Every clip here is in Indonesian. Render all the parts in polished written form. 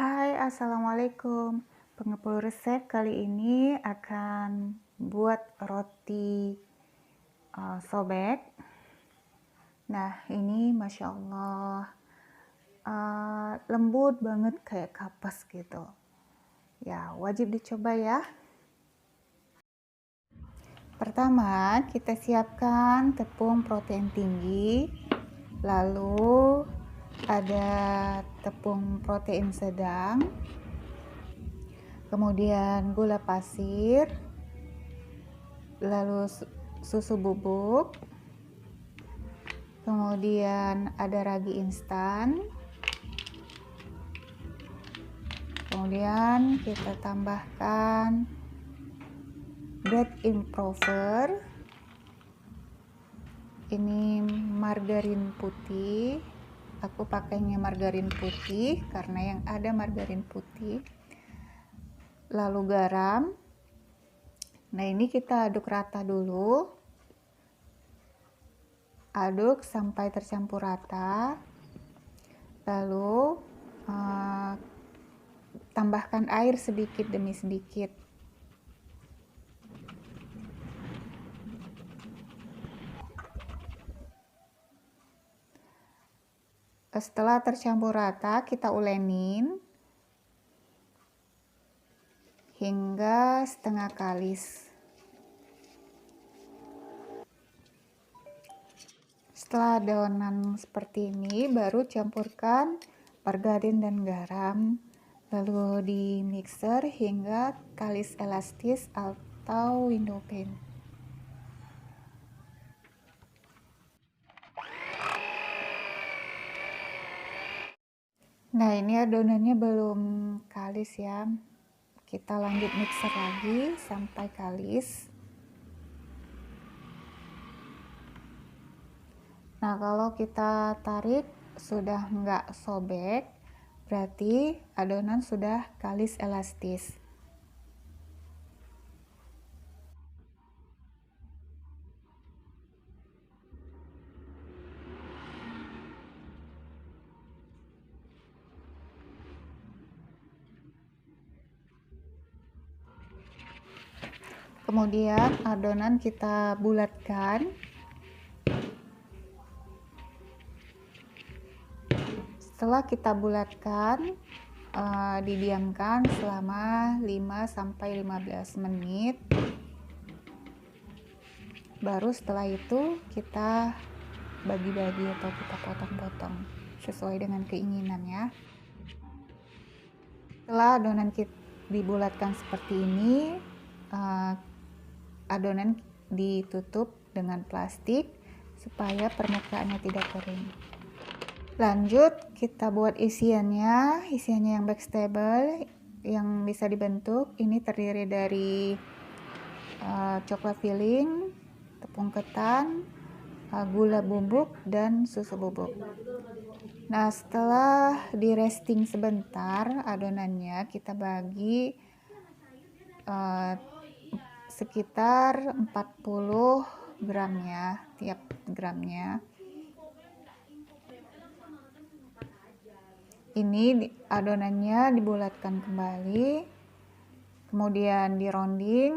Hai, assalamualaikum. Pengepul resep kali ini akan buat roti sobek. Nah, ini masya Allah lembut banget kayak kapas gitu. Ya, wajib dicoba ya. Pertama, kita siapkan tepung protein tinggi, lalu ada tepung protein sedang, kemudian gula pasir, lalu susu bubuk, kemudian ada ragi instan, kemudian kita tambahkan bread improver, ini margarin putih, aku pakainya margarin putih karena yang ada margarin putih, lalu garam. Nah, ini kita aduk rata dulu, aduk sampai tercampur rata, lalu tambahkan air sedikit demi sedikit. Setelah tercampur rata, kita ulenin hingga setengah kalis. Setelah adonan seperti ini, baru campurkan margarin dan garam, lalu di mixer hingga kalis elastis atau window pane. Nah, ini adonannya belum kalis ya. Kita lanjut mixer lagi sampai kalis. Nah, kalau kita tarik sudah nggak sobek, berarti adonan sudah kalis elastis. Kemudian adonan kita bulatkan. Setelah kita bulatkan, didiamkan selama 5-15 menit. Baru setelah itu kita bagi-bagi atau kita potong-potong sesuai dengan keinginan ya. Setelah adonan kita dibulatkan seperti ini, adonan ditutup dengan plastik supaya permukaannya tidak kering. Lanjut kita buat isiannya yang vegetable yang bisa dibentuk. Ini terdiri dari coklat filling, tepung ketan, gula bubuk, dan susu bubuk. Nah, setelah di resting sebentar adonannya, kita bagi sekitar 40 gram ya, tiap gramnya. Ini adonannya dibulatkan kembali, kemudian di rounding,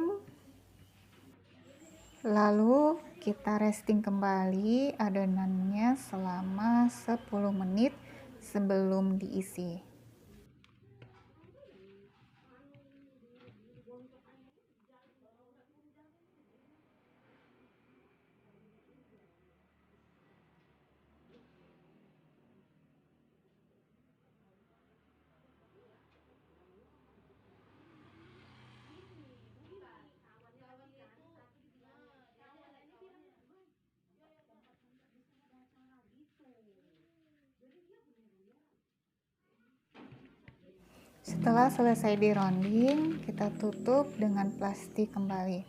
lalu kita resting kembali adonannya selama 10 menit sebelum diisi. Setelah selesai di rounding, kita tutup dengan plastik kembali.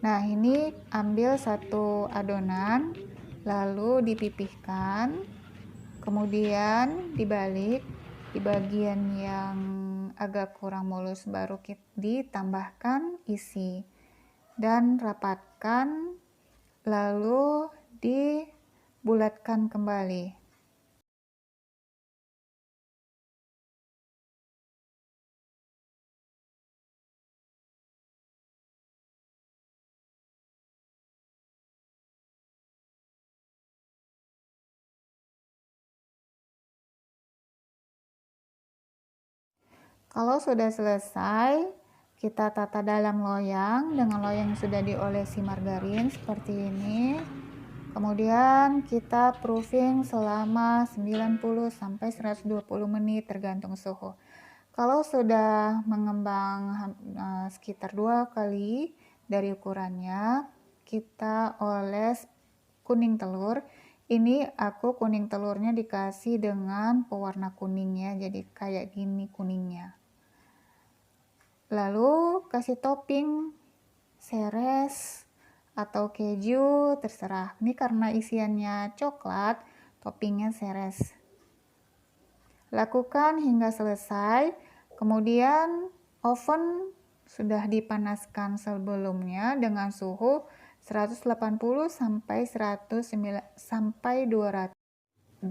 Nah, ini ambil satu adonan, lalu dipipihkan, kemudian dibalik, di bagian yang agak kurang mulus baru ditambahkan isi, dan rapatkan, lalu dibulatkan kembali. Kalau sudah selesai, kita tata dalam loyang dengan loyang yang sudah diolesi margarin seperti ini. Kemudian kita proofing selama 90 sampai 120 menit tergantung suhu. Kalau sudah mengembang sekitar 2 kali dari ukurannya, kita oles kuning telur. Ini aku kuning telurnya dikasih dengan pewarna kuningnya, jadi kayak gini kuningnya. Lalu kasih topping seres atau keju, terserah. Ini karena isiannya coklat, toppingnya seres. Lakukan hingga selesai. Kemudian oven sudah dipanaskan sebelumnya dengan suhu 180 sampai 200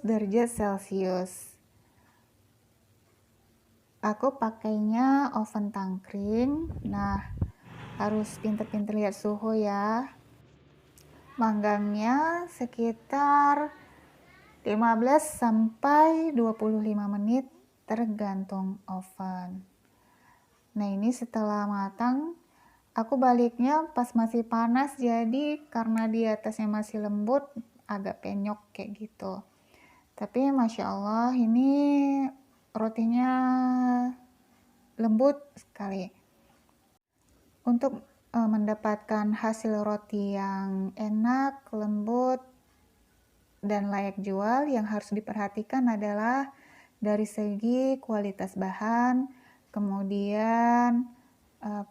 derajat Celcius. Aku pakainya oven tangkring. Nah, harus pinter-pinter lihat suhu ya. Manggangnya sekitar 15 sampai 25 menit tergantung oven. Nah, ini setelah matang, aku baliknya pas masih panas, jadi karena di atasnya masih lembut, agak penyok kayak gitu. Tapi Masya Allah, ini rotinya lembut sekali. Untuk mendapatkan hasil roti yang enak, lembut, dan layak jual, yang harus diperhatikan adalah dari segi kualitas bahan, kemudian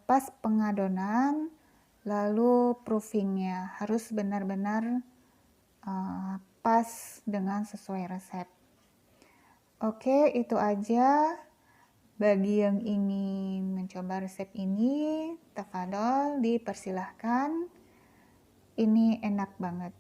pas pengadonan, lalu proofingnya harus benar-benar pas dengan sesuai resep. Oke, itu aja. Bagi yang ingin mencoba resep ini, tafadhol dipersilahkan. Ini enak banget.